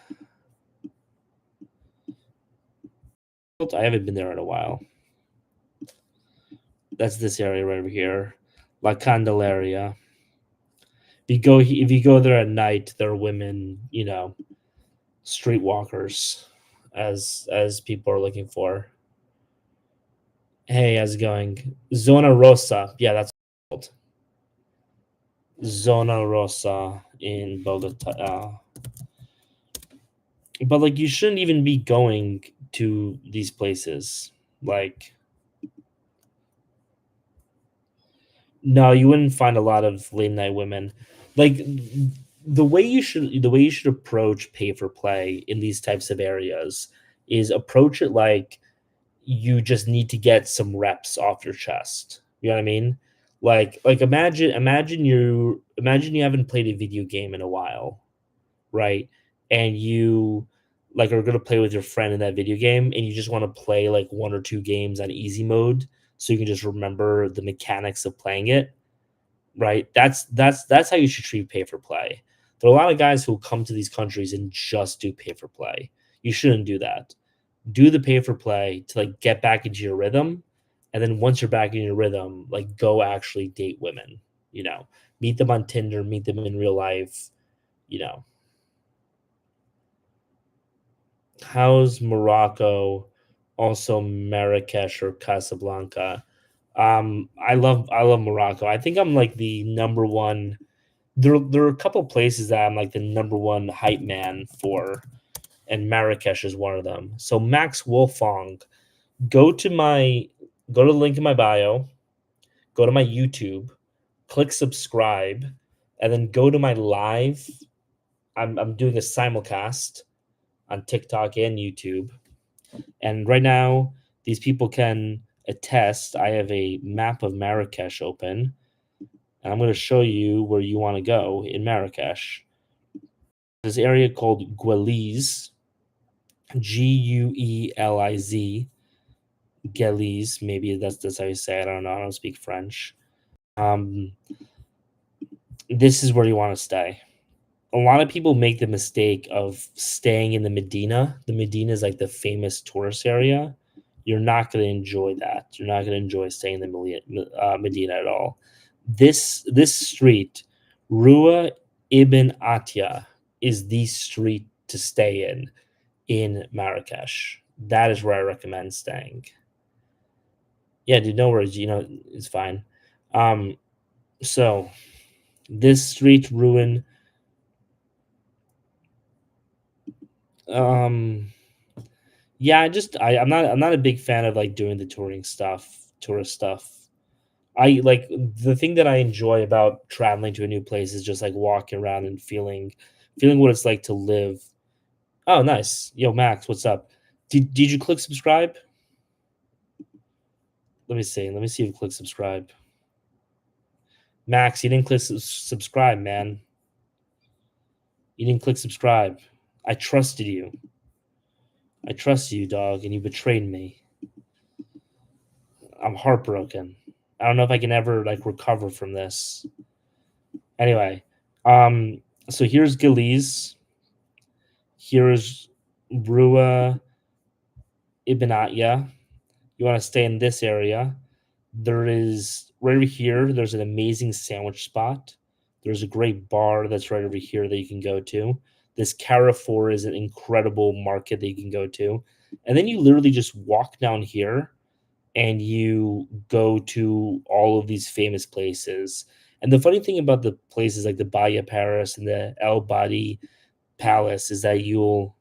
I haven't been there in a while. That's this area right over here, La Candelaria. If you go there at night, there are women, streetwalkers, as people are looking for. Hey, how's it going? Zona Rosa. Yeah, that's called Zona Rosa in Bogota. But like, you shouldn't even be going to these places. Like, no, you wouldn't find a lot of late night women. Like the way you should approach pay for play in these types of areas is approach it like you just need to get some reps off your chest. You know what I mean? Like imagine you haven't played a video game in a while, right? And you like are gonna play with your friend in that video game, and you just want to play like one or two games on easy mode so you can just remember the mechanics of playing it, right? That's how you should treat pay for play. There are a lot of guys who come to these countries and just do pay for play. You shouldn't do that. Do the pay for play to like get back into your rhythm, and then once you're back in your rhythm, like go actually date women. You know, meet them on Tinder, meet them in real life. You know, how's Morocco? Also Marrakesh or Casablanca. I love Morocco. I think I'm like the number one. There are a couple places that I'm like the number one hype man for, and Marrakesh is one of them. So Max Wolfong, go to my go to the link in my bio, go to my YouTube, click subscribe, and then go to my live. I'm doing a simulcast on TikTok and YouTube. And right now, These people can attest. I have a map of Marrakesh open, and I'm going to show you where you want to go in Marrakesh. This area called Gueliz, Gueliz, Gueliz. Maybe that's how you say it. I don't know. I don't speak French. Um, this is where you want to stay. A lot of people make the mistake of staying in the Medina. The Medina is like the famous tourist area. You're not going to enjoy that. You're not going to enjoy staying in the Medina at all. This street, Rua Ibn Atya, is the street to stay in Marrakesh. That is where I recommend staying. Yeah, dude, no worries. It's fine. Um, so this street ruin. Um, Yeah, I'm not a big fan of like doing the tourist stuff. I like the thing that I enjoy about traveling to a new place is just like walking around and feeling what it's like to live. Oh, nice. Yo, Max, what's up? Did you click subscribe? Let me see. Let me see if you click subscribe. Max, you didn't click subscribe, man. You didn't click subscribe. I trusted you. I trusted you, dog, and you betrayed me. I'm heartbroken. I don't know if I can ever like recover from this. Anyway, so here's Galiz. Here's Rua Ibn Atya. You want to stay in this area. There is right over here, there's an amazing sandwich spot. There's a great bar that's right over here that you can go to. This Carrefour is an incredible market that you can go to. And then you literally just walk down here and you go to all of these famous places. And the funny thing about the places like the Bahia Paris and the El Badi Palace is that you'll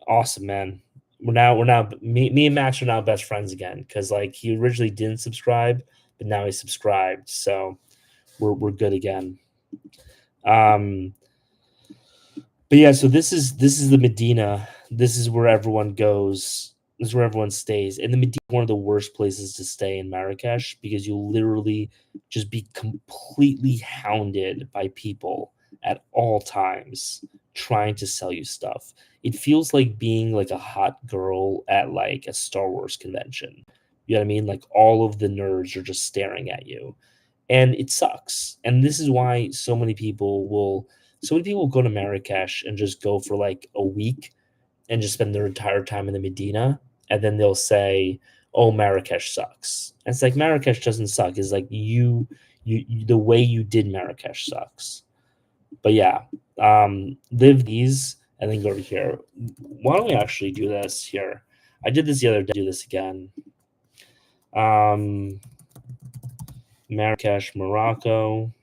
awesome, man. We're now me and Max are now best friends again because like he originally didn't subscribe, but now he subscribed. So we're good again. Um but yeah, so this is the Medina. This is where everyone goes. This is where everyone stays. And the Medina is one of the worst places to stay in Marrakesh because you'll literally just be completely hounded by people at all times trying to sell you stuff. It feels like being like a hot girl at like a Star Wars convention. You know what I mean? Like all of the nerds are just staring at you. And it sucks. And this is why so many people go to Marrakesh and just go for like a week and just spend their entire time in the Medina, and then they'll say, "Oh, Marrakesh sucks." And it's like Marrakesh doesn't suck. It's like the way you did Marrakesh sucks. But yeah, live these and then go over here. Why don't we actually do this here? I did this the other day. Do this again. Um, Marrakesh, Morocco.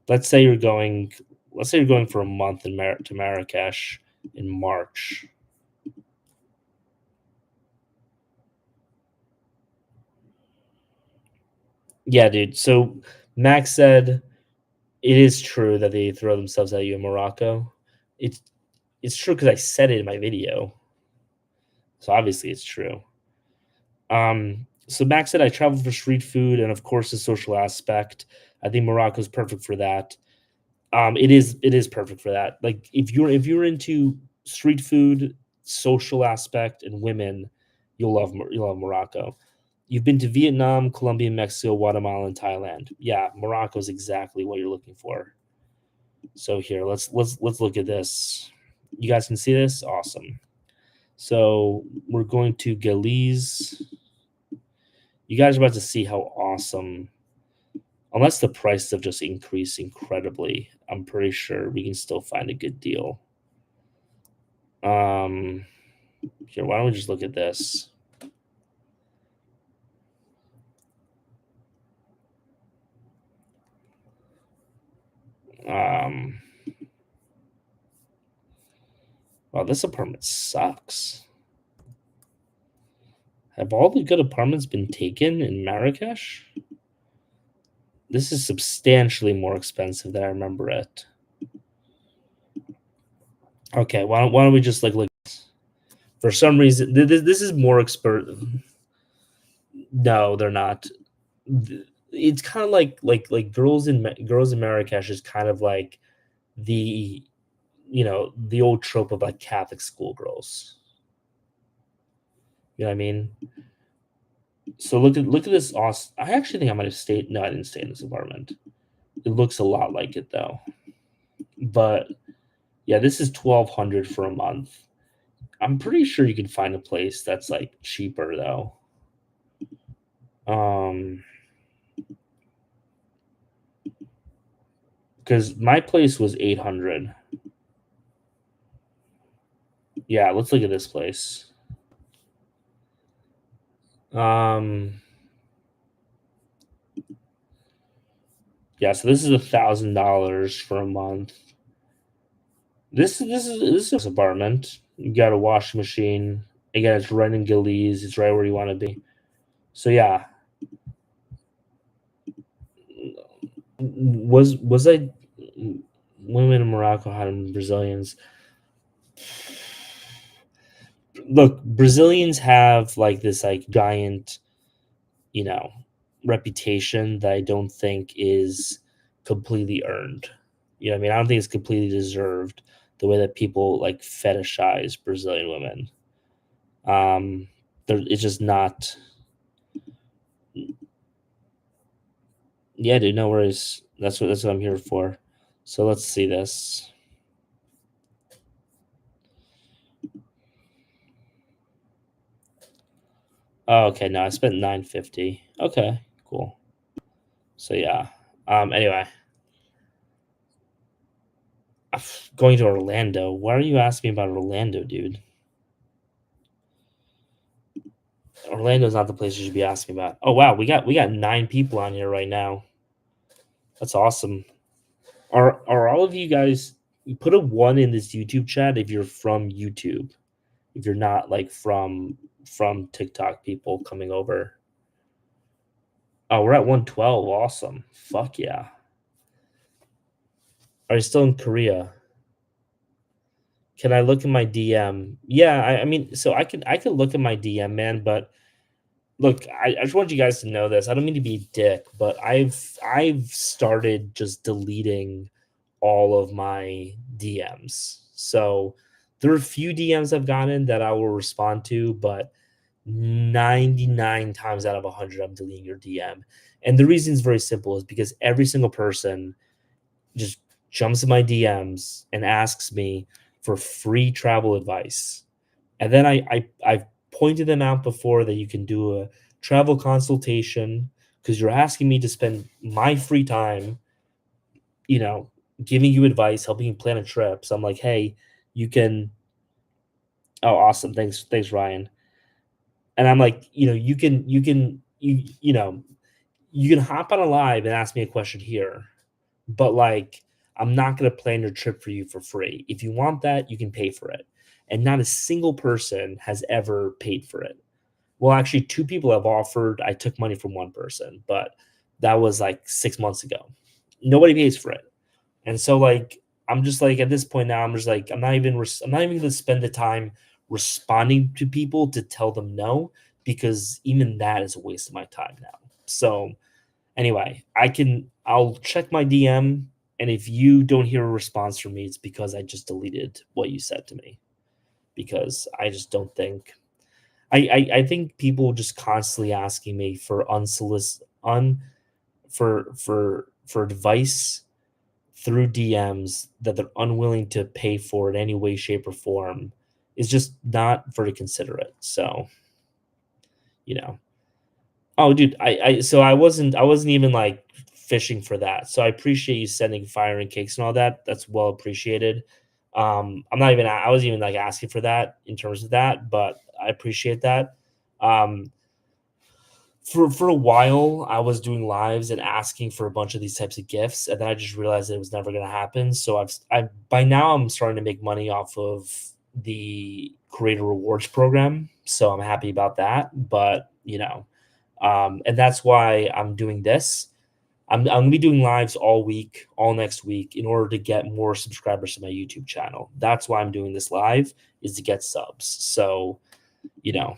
Let's say you're going. Let's say you're going for a month to Marrakesh in March. Yeah, dude. So Max said it is true that they throw themselves at you in Morocco. It's it's true because I said it in my video, so obviously it's true. So Max said I travel for street food and of course the social aspect. I think Morocco is perfect for that. It is perfect for that. Like if you're into street food, social aspect, and women, you'll love Morocco. You've been to Vietnam, Colombia, Mexico, Guatemala, and Thailand. Yeah, Morocco is exactly what you're looking for. So here, let's look at this. You guys can see this? Awesome. So we're going to Galiz. You guys are about to see how awesome. Unless the prices have just increased incredibly, I'm pretty sure we can still find a good deal. Um, Here, why don't we just look at this? Um, wow, this apartment sucks. Have all the good apartments been taken in Marrakesh? This is substantially more expensive than I remember it. Okay, why don't we just like look? For some reason, this is more expert. No, they're not. It's kind of like girls in Marrakesh is kind of like the the old trope of like Catholic schoolgirls. You know what I mean? So look at this awesome. I actually think I might have stayed. No, I didn't stay in this apartment. It looks a lot like it though. But yeah, this is 1,200 for a month. I'm pretty sure you can find a place that's like cheaper though. Um, because my place was 800. Yeah, let's look at this place. Um, yeah, so this is $1,000 for a month. This is apartment. You got a washing machine. Again, it's right in Gillies. It's right where you want to be. So yeah, was I women in Morocco had Brazilians? Look, Brazilians have like this like giant, you know, reputation that I don't think is completely earned. You know what I mean? I don't think it's completely deserved the way that people like fetishize Brazilian women. Um, it's just not. Yeah, dude, no worries. That's what I'm here for. So let's see this. Oh, okay, no, I spent 950. Okay, cool. So yeah. Anyway, going to Orlando. Why are you asking me about Orlando, dude? Orlando's not the place you should be asking about. Oh wow, we got 9 people on here right now. That's awesome. Are all of you guys put a one in this YouTube chat if you're from YouTube? If you're not like from TikTok people coming over. Oh, we're at 112. Awesome. Fuck yeah. Are you still in Korea? Can I look in my DM? Yeah, I mean, so I can look at my DM, man, but look, I just want you guys to know this. I don't mean to be a dick, but I've started just deleting all of my DMs. So there are a few DMs I've gotten that I will respond to, but 99 times out of 100 I'm deleting your DM. And the reason is very simple is because every single person just jumps in my DMs and asks me for free travel advice. And then I've pointed them out before that you can do a travel consultation because you're asking me to spend my free time, you know, giving you advice, helping you plan a trip. So I'm like, hey, you can. Oh, awesome! Thanks, Ryan. And I'm like, you can hop on a live and ask me a question here, but like, I'm not gonna plan your trip for you for free. If you want that, you can pay for it. And not a single person has ever paid for it. Well, actually, 2 people have offered. I took money from one person, but that was like 6 months ago. Nobody pays for it. And so, like, I'm just like, at this point now, I'm just like, I'm not even gonna spend the time responding to people to tell them no, because even that is a waste of my time now. So anyway, I'll check my DM, and if you don't hear a response from me, it's because I just deleted what you said to me. Because I just don't think I think people just constantly asking me for unsolicited for advice through DMs that they're unwilling to pay for in any way, shape, or form is just not very considerate. So, you know. Oh, dude, so I wasn't even like fishing for that. So I appreciate you sending fire and cakes and all that. That's well appreciated. I wasn't even like asking for that in terms of that, but I appreciate that. Um, for a while I was doing lives and asking for a bunch of these types of gifts, and then I just realized that it was never going to happen. So I by now I'm starting to make money off of the creator rewards program, so I'm happy about that. But and that's why I'm doing this. I'm gonna be doing lives all week, all next week, in order to get more subscribers to my YouTube channel. That's why I'm doing this live, is to get subs. So, you know,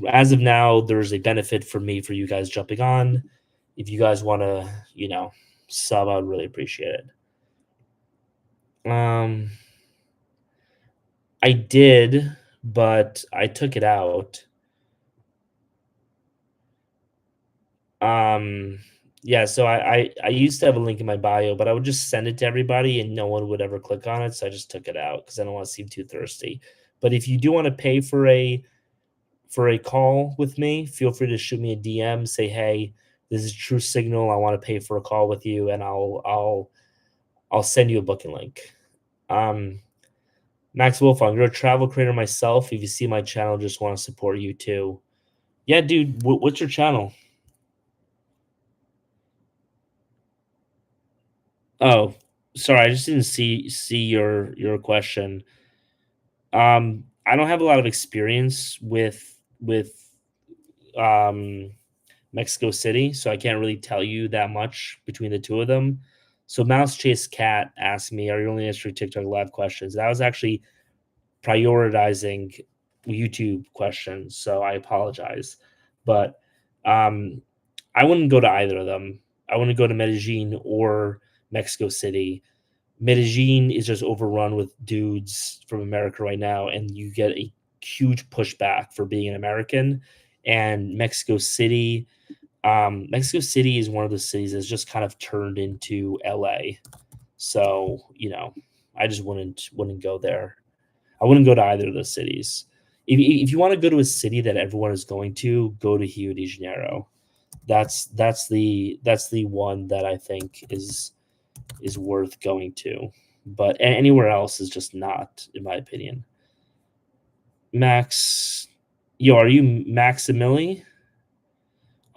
as of now, there's a benefit for me for you guys jumping on. If you guys want to, sub, I would really appreciate it. I did, but I took it out. Um, yeah, so I used to have a link in my bio, but I would just send it to everybody and no one would ever click on it, so I just took it out because I don't want to seem too thirsty. But if you do want to pay for a call with me, feel free to shoot me a DM, say, "Hey, this is True Signal. I want to pay for a call with you," and I'll send you a booking link. Um, Max Wolf, I'm a travel creator myself. If you see my channel, just want to support you too. Yeah, dude, what's your channel? Oh, sorry, I just didn't see your question. I don't have a lot of experience with um Mexico City, so I can't really tell you that much between the two of them. So Mouse Chase Cat asked me, "Are you only answering TikTok live questions?" That was actually prioritizing YouTube questions, so I apologize. But um, I wouldn't go to either of them. I wouldn't go to Medellin or Mexico City. Medellin is just overrun with dudes from America right now, and you get a huge pushback for being an American. And Mexico City is one of the cities that's just kind of turned into LA. So, I just wouldn't go there. I wouldn't go to either of those cities. If you want to go to a city that everyone is going to, go to Rio de Janeiro. That's the one that I think is worth going to. But anywhere else is just not, in my opinion. Max, yo, are you Maximili?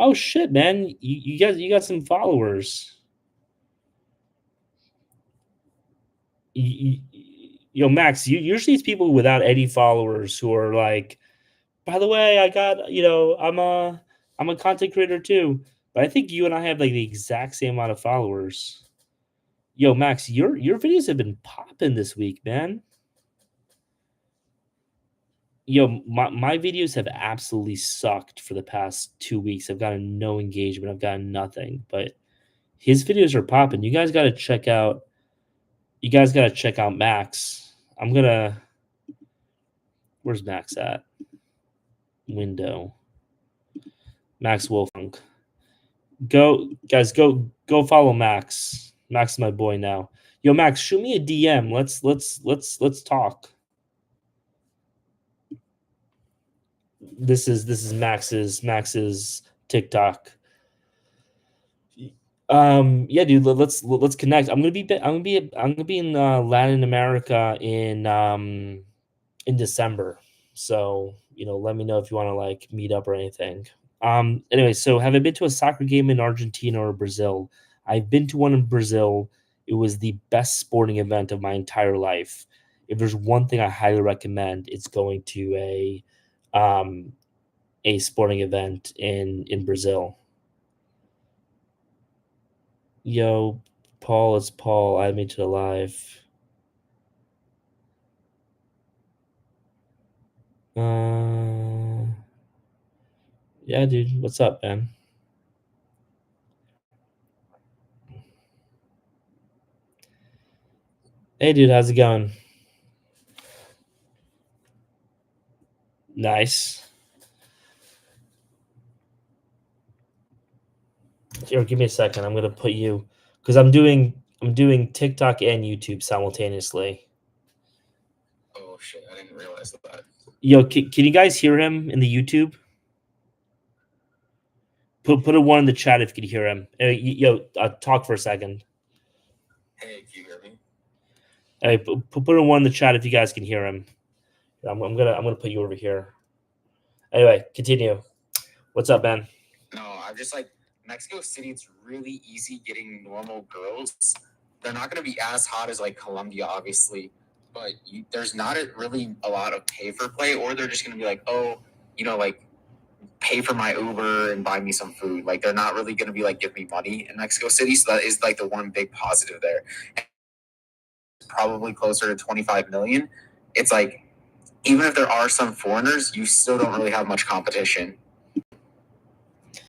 Oh shit, man! You got some followers. You, yo, Max, usually it's people without any followers who are like, by the way, I'm a content creator too. But I think you and I have like the exact same amount of followers. Yo, Max, your videos have been popping this week, man. Yo, my videos have absolutely sucked for the past 2 weeks. I've gotten no engagement. I've gotten nothing. But his videos are popping. You guys gotta check out Max. Where's Max at? Window. Max Wolfunk. Go guys, go follow Max. Max is my boy now. Yo, Max, shoot me a DM. Let's talk. This is Max's TikTok. Yeah, dude, let's connect. I'm gonna be in Latin America in December. So, let me know if you want to like meet up or anything. Anyway, so have I been to a soccer game in Argentina or Brazil? I've been to one in Brazil. It was the best sporting event of my entire life. If there's one thing I highly recommend, it's going to um a sporting event in Brazil. Yo, Paul, it's Paul. Add me to the live. Uh, yeah, dude. What's up, man? Hey, dude. How's it going? Nice. Here, give me a second. I'm gonna put you because I'm doing TikTok and YouTube simultaneously. Oh shit! I didn't realize that. Yo, can you guys hear him in the YouTube? Put a one in the chat if you can hear him. Yo, talk for a second. Hey, can you hear me? Hey, put a one in the chat if you guys can hear him. I'm gonna put you over here. Anyway, continue. What's up, Ben? No, I'm just like Mexico City. It's really easy getting normal girls. They're not going to be as hot as like Colombia, obviously, but there's not really a lot of pay for play, or they're just going to be like, oh, like pay for my Uber and buy me some food. Like they're not really going to be like give me money in Mexico City. So that is like the one big positive there. Probably closer to 25 million. It's like even if there are some foreigners, you still don't really have much competition